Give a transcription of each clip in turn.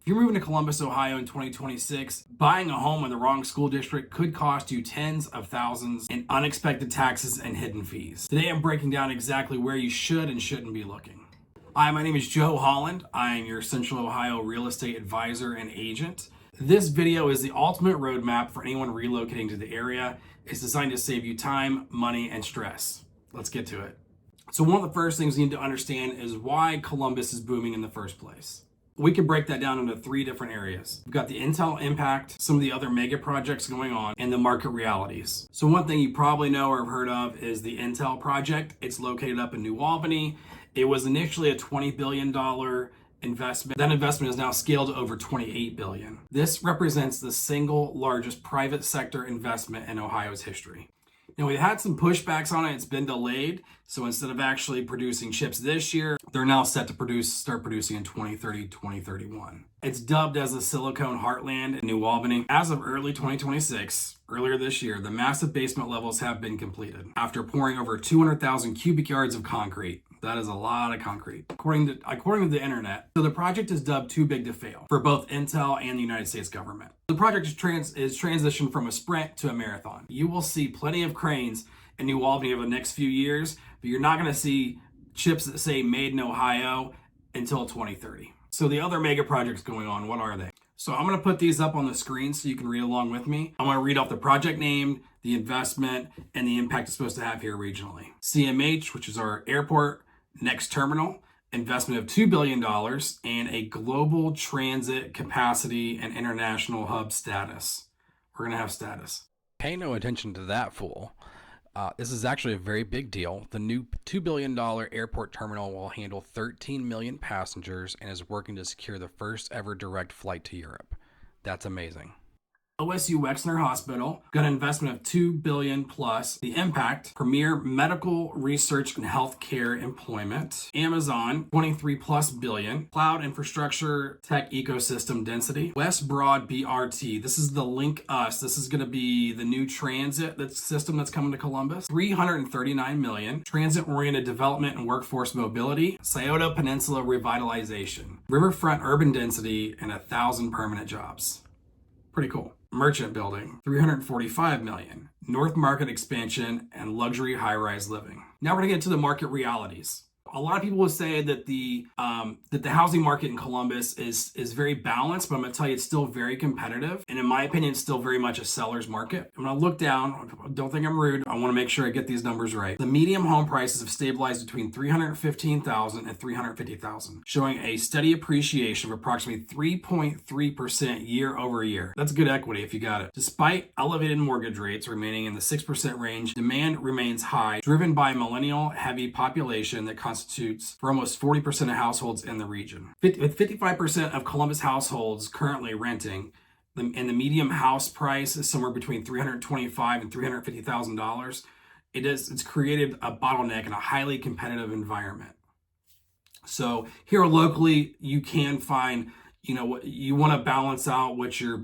If you're moving to Columbus, Ohio in 2026, buying a home in the wrong school district could cost you tens of thousands in unexpected taxes and hidden fees. Today I'm breaking down exactly where you should and shouldn't be looking. Hi, my name is Joe Holland. I am your Central Ohio real estate advisor and agent. This video is the ultimate roadmap for anyone relocating to the area. It's designed to save you time, money, and stress. Let's get to it. So one of the first things you need to understand is why Columbus is booming in the first place. We can break that down into three different areas. We've got the Intel impact, some of the other mega projects going on, and the market realities. So one thing you probably know or have heard of is the Intel project. It's located up in New Albany. It was initially a $20 billion investment. That investment is now scaled to over $28 billion. This represents the single largest private sector investment in Ohio's history. Now, we've had some pushbacks on it. It's been delayed. So instead of actually producing chips this year, they're now set to start producing in 2030, 2031. It's dubbed as the Silicon Heartland in New Albany. As of early 2026, earlier this year, the massive basement levels have been completed after pouring over 200,000 cubic yards of concrete. That is a lot of concrete, according to the internet. So the project is dubbed too big to fail for both Intel and the United States government. The project is transitioned from a sprint to a marathon. You will see plenty of cranes in New Albany over the next few years, but you're not going to see chips that say made in Ohio until 2030. So the other mega projects going on, what are they? So I'm going to put these up on the screen so you can read along with me. I'm going to read off the project name, the investment, and the impact it's supposed to have here regionally. CMH, which is our airport next terminal, investment of $2 billion, and a global transit capacity and international hub status. We're going to have status. Pay no attention to that fool. This is actually a very big deal. The new $2 billion airport terminal will handle 13 million passengers and is working to secure the first ever direct flight to Europe. That's amazing. CMH Wexner Hospital got an investment of $2 billion plus. The impact, premier medical research and healthcare employment. Amazon, 23 plus billion. Cloud infrastructure tech ecosystem density. West Broad BRT. This is the Link Us. This is going to be the new transit system that's coming to Columbus. 339 million. Transit-oriented development and workforce mobility. Scioto Peninsula revitalization. Riverfront urban density and 1,000 permanent jobs. Pretty cool. Merchant building, 345 million. North market expansion and luxury high-rise living. Now we're gonna get to the market realities. A lot of people will say that the housing market in Columbus is very balanced, but I'm going to tell you it's still very competitive. And in my opinion, it's still very much a seller's market. I'm going to look down. Don't think I'm rude. I want to make sure I get these numbers right. The median home prices have stabilized between $315,000 and $350,000, showing a steady appreciation of approximately 3.3% year over year. That's good equity if you got it. Despite elevated mortgage rates remaining in the 6% range, demand remains high, driven by a millennial-heavy population that constitutes for almost 40% of households in the region. With 55% of Columbus households currently renting, and the median house price is somewhere between $325,000 and $350,000, it's created a bottleneck in a highly competitive environment. So here locally, you can find, what you want to balance out what your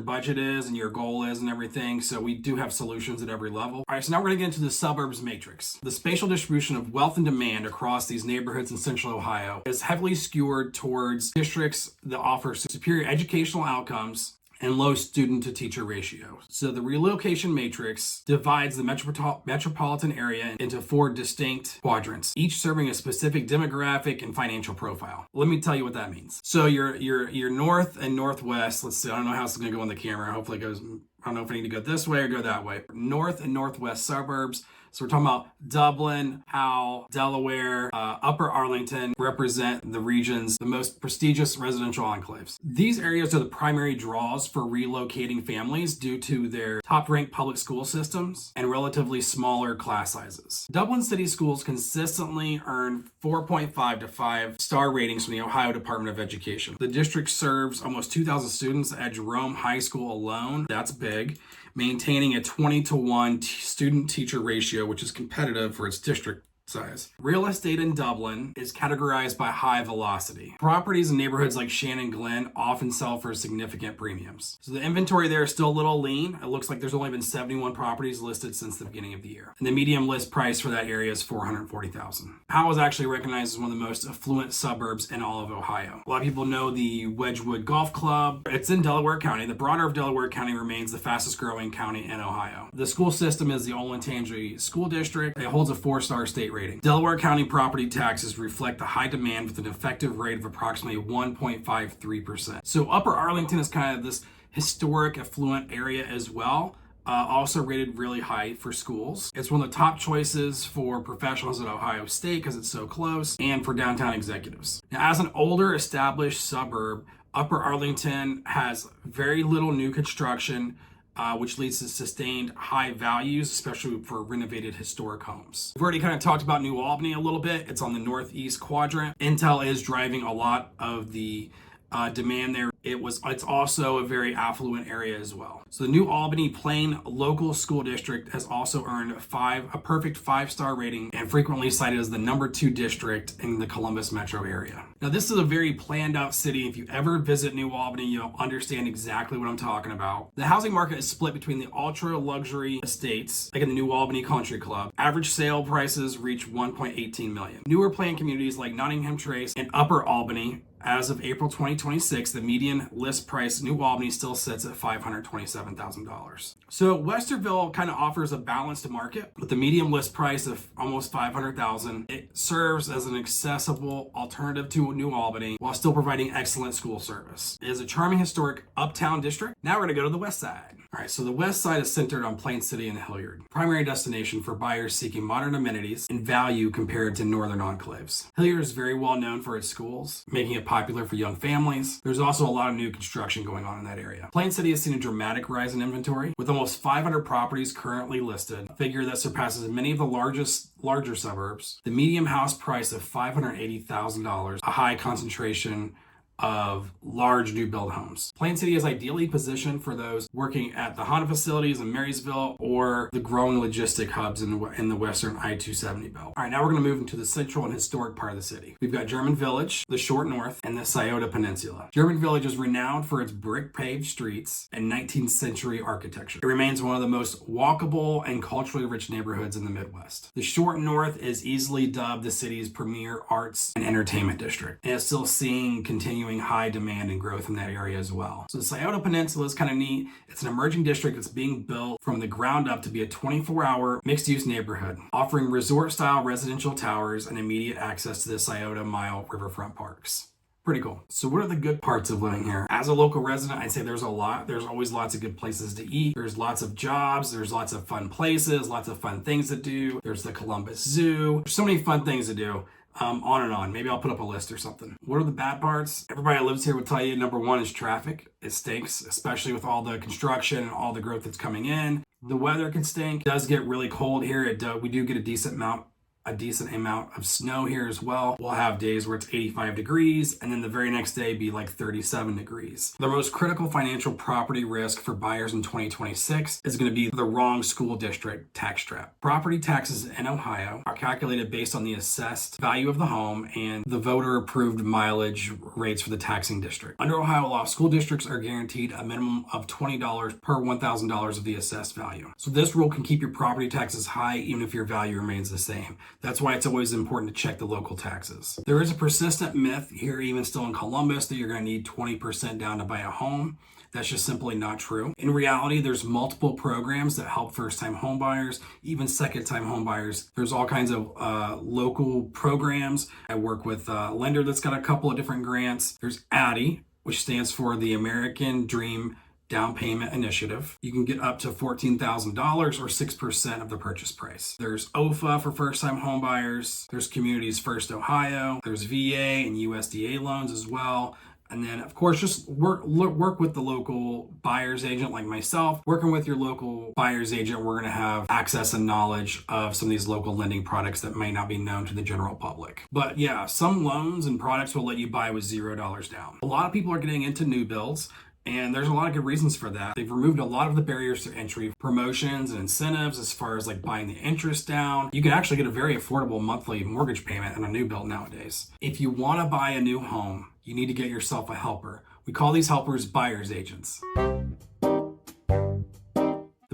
budget is and your goal is and everything. So we do have solutions at every level. All right, so now we're going to get into the suburbs matrix. The spatial distribution of wealth and demand across these neighborhoods in Central Ohio is heavily skewed towards districts that offer superior educational outcomes and low student to teacher ratio. So the relocation matrix divides the metropolitan area into 4 distinct quadrants, each serving a specific demographic and financial profile. Let me tell you what that means. So your north and northwest, let's see, I don't know how it's gonna go on the camera. Hopefully it goes, I don't know if I need to go this way or go that way. North and northwest suburbs. So we're talking about Dublin, Powell, Delaware, Upper Arlington represent the region's the most prestigious residential enclaves. These areas are the primary draws for relocating families due to their top-ranked public school systems and relatively smaller class sizes. Dublin City Schools consistently earn 4.5 to 5-star ratings from the Ohio Department of Education. The district serves almost 2,000 students at Jerome High School alone. That's big. Maintaining a 20-to-1 student-teacher ratio, which is competitive for its district size. Real estate in Dublin is categorized by high velocity. Properties in neighborhoods like Shannon Glen often sell for significant premiums. So the inventory there is still a little lean. It looks like there's only been 71 properties listed since the beginning of the year. And the median list price for that area is $440,000. Powell is actually recognized as one of the most affluent suburbs in all of Ohio. A lot of people know the Wedgwood Golf Club. It's in Delaware County. The broader of Delaware County remains the fastest growing county in Ohio. The school system is the Olentangy School District. It holds a 4-star state rating. Delaware County property taxes reflect the high demand with an effective rate of approximately 1.53%. So Upper Arlington is kind of this historic affluent area as well. Also rated really high for schools. It's one of the top choices for professionals at Ohio State because it's so close, and for downtown executives. Now, as an older established suburb, Upper Arlington has very little new construction, which leads to sustained high values, especially for renovated historic homes. We've already kind of talked about New Albany a little bit. It's on the northeast quadrant. Intel is driving a lot of the demand there. It's also a very affluent area as well. So the New Albany Plain Local School District has also earned a perfect 5-star rating and frequently cited as the #2 district in the Columbus metro area. Now this is a very planned out city. If you ever visit New Albany, you'll understand exactly what I'm talking about. The housing market is split between the ultra luxury estates, like in the New Albany Country Club. Average sale prices reach $1.18 million. Newer planned communities like Nottingham Trace and Upper Albany, as of April 2026, the median list price in New Albany still sits at $527,000. So Westerville kind of offers a balanced market with the median list price of almost $500,000. It serves as an accessible alternative to New Albany while still providing excellent school service. It is a charming historic uptown district. Now we're going to go to the west side. All right, so the west side is centered on Plain City and Hilliard, primary destination for buyers seeking modern amenities and value compared to northern enclaves. Hilliard is very well known for its schools, making it popular for young families. There's also a lot of new construction going on in that area. Plain City has seen a dramatic rise in inventory, with almost 500 properties currently listed, a figure that surpasses many of the larger suburbs. The median house price of $580,000, a high concentration of large new build homes. Plain City is ideally positioned for those working at the Honda facilities in Marysville or the growing logistic hubs in the western I-270 belt. All right, now we're going to move into the central and historic part of the city. We've got German Village, the Short North, and the Scioto Peninsula. German Village is renowned for its brick-paved streets and 19th century architecture. It remains one of the most walkable and culturally rich neighborhoods in the Midwest. The Short North is easily dubbed the city's premier arts and entertainment district, and it's still seeing continuing high demand and growth in that area as well. So the Scioto Peninsula is kind of neat. It's an emerging district that's being built from the ground up to be a 24-hour mixed-use neighborhood, offering resort-style residential towers and immediate access to the Scioto Mile riverfront parks. Pretty cool. So what are the good parts of living here? As a local resident, I'd say there's a lot. There's always lots of good places to eat. There's lots of jobs. There's lots of fun places, lots of fun things to do. There's the Columbus Zoo. There's so many fun things to do. On and on. Maybe I'll put up a list or something. What are the bad parts? Everybody that lives here would tell you number one is traffic. It stinks, especially with all the construction and all the growth that's coming in. The weather can stink. It does get really cold here. We do get a decent amount of snow here as well. We'll have days where it's 85 degrees and then the very next day be like 37 degrees. The most critical financial property risk for buyers in 2026 is going to be the wrong school district tax trap. Property taxes in Ohio are calculated based on the assessed value of the home and the voter approved mileage rates for the taxing district. Under Ohio law, school districts are guaranteed a minimum of $20 per $1,000 of the assessed value. So this rule can keep your property taxes high even if your value remains the same. That's why it's always important to check the local taxes. There is a persistent myth here, even still in Columbus, that you're going to need 20% down to buy a home. That's just simply not true. In reality, there's multiple programs that help first-time home buyers, even second-time home buyers. There's all kinds of local programs. I work with a lender that's got a couple of different grants. There's ADDIE, which stands for the American Dream Down Payment Initiative. You can get up to $14,000 or 6% of the purchase price. There's OFA for first-time home buyers. There's Communities First Ohio. There's VA and USDA loans as well. And then, of course, just work with the local buyer's agent like myself. Working with your local buyer's agent, we're going to have access and knowledge of some of these local lending products that may not be known to the general public. But yeah, some loans and products will let you buy with $0 down. A lot of people are getting into new builds, And there's a lot of good reasons for that. They've removed a lot of the barriers to entry, promotions and incentives as far as like buying the interest down. You can actually get a very affordable monthly mortgage payment on a new build nowadays. If you want to buy a new home, you need to get yourself a helper. We call these helpers buyer's agents. The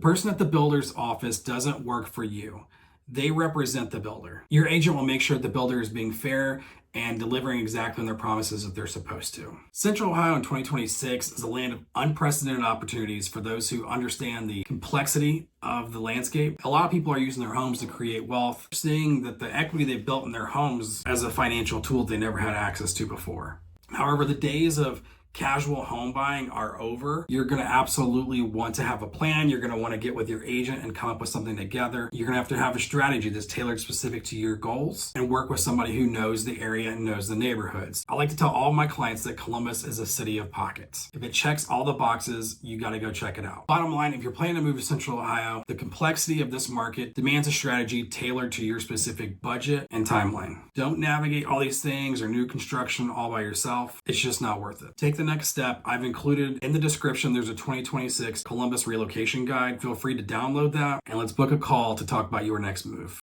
person at the builder's office doesn't work for you. They represent the builder. Your agent will make sure the builder is being fair and delivering exactly on their promises that they're supposed to. Central Ohio in 2026 is a land of unprecedented opportunities for those who understand the complexity of the landscape. A lot of people are using their homes to create wealth, seeing that the equity they've built in their homes as a financial tool they never had access to before. However, the days of casual home buying are over. You're going to absolutely want to have a plan. You're going to want to get with your agent and come up with something together. You're going to have a strategy that's tailored specific to your goals and work with somebody who knows the area and knows the neighborhoods. I like to tell all my clients that Columbus is a city of pockets. If it checks all the boxes, you got to go check it out. Bottom line, if you're planning to move to Central Ohio, the complexity of this market demands a strategy tailored to your specific budget and timeline. Don't navigate all these things or new construction all by yourself. It's just not worth it. Take the next step. I've included in the description, there's a 2026 Columbus relocation guide. Feel free to download that and let's book a call to talk about your next move.